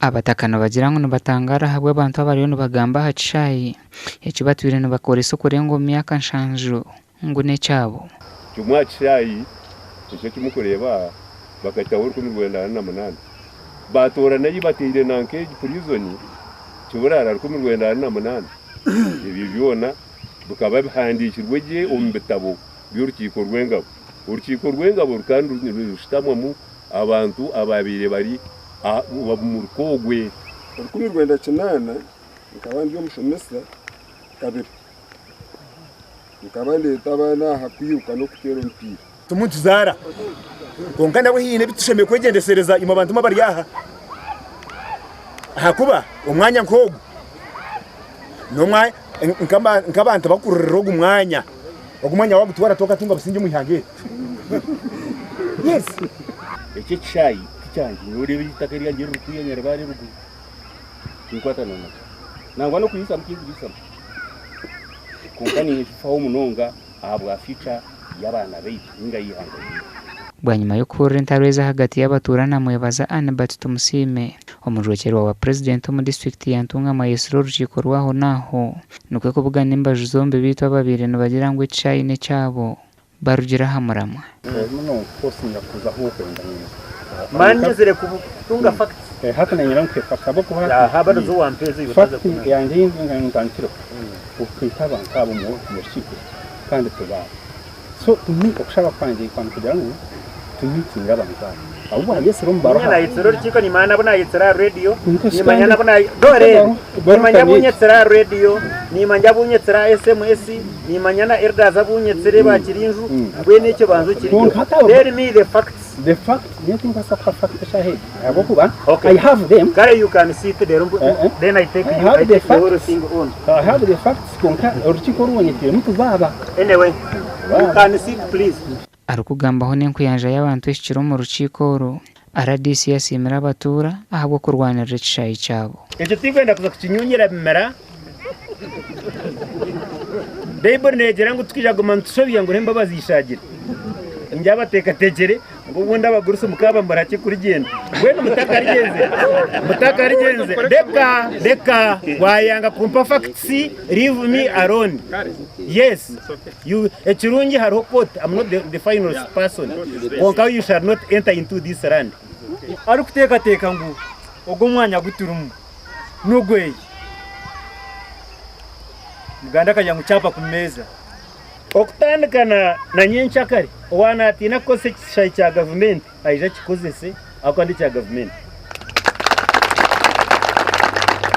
abatakano bagira ngo batangara habwe abantu abariyo bagamba ekishaayi ekibatwire bakoresa kurenga myaka nshanju ngo ne cyabo cyumwa ekishaayi icyo kimukoreba bakataho 1998 batora nayi batire nanke prison kiburara 1998 ibi byona bukaba bihandikirwe je ombetabo by'urukiko rw'engabo urukiko rw'engabo kandi rushitamwe abantu ababire bari mu rukogwe 1998 nkaba ndi umushomesa kabiri nkaba leta abana hakwiruka no kutera umupira tumuntu zara konka nabo hine bitushemeye kwegendesereza imo bantu mabari yaha hakuba umwanya nkogo no mwanya nk'abantu bakurira umwanya ogumanya wagutwara toka tunga businge muhangere yes iki cyayi cyanjye urebe itakariya ngero rukuyanyera bari rugu inkwata none nangwa no kuyisa mukizisa kunkani ifaho munonga ahabwa ficha y'abana beitu inga yihanganye bwanyuma yo kurentaweza hagati y'abaturana muyebaza Anabati tumusime umujokero wa president mu district ya Ntungamo yesero rukiko rwaho naho nuko kuvuga nimba juzombe bitwa babire no bagira ngo ekishaayi ne cyabo barugira hamurama no posinga kuza huko ndanye manyezere kutunga fact hakana nyiranke fakabo kuba haba zo wampeze fact yanjye ngantiro ukitaba nkabo mu rukiko kandi tuba so tumiko kushaba kwanje kwa kugira ngo tumitinga abantu abo yesero mbaro na yesero rukiko ni mana bona yesera radio ni manyana bona dore ni manya bunyetsera radio ni manya bunyetsera SMS ni manyana RDC bunyetsere bakirinju bwe n'icyo banzo kiri tell me the facts you think that's a fact shahid abo kuba I have them Gare you can see the then I take you I take the whole thing on I have the facts konka urukiko runyetire mutu baba anyway you can see please arukugambaho n'enkuyanja y'abantu ekikiro mu rukiko ru RDC yasimira abatura ahabwo kurwanira ekishaayi cyabo icyo tigenda kuza kukinyunyira bimera Bible negera ngo tukijagoma ntusobiye ngo remba bazishagira njyabateka tekere ngo ubundi abagurusa mukaba mbarake kuri genda we mutaka rigenze deka wayanga kumpa facts leave me alone yes you ekirungi haro court I'm not the final person konka you shall not enter into this land ari kuteka ngo ogo mwanya guturumu nugweye muganda kajya nguchapa ku meza okutandikana na nyenchakari wana atina kose ekishaayi kya gavumenti aija kikozese akwandi kya gavumenti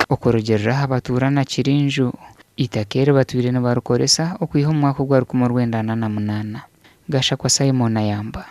okurugerera abaturana kirinju itakere batwire ne barukoresa okwiha omwaka gwa 1998 gasha kwa Simon Ayamba.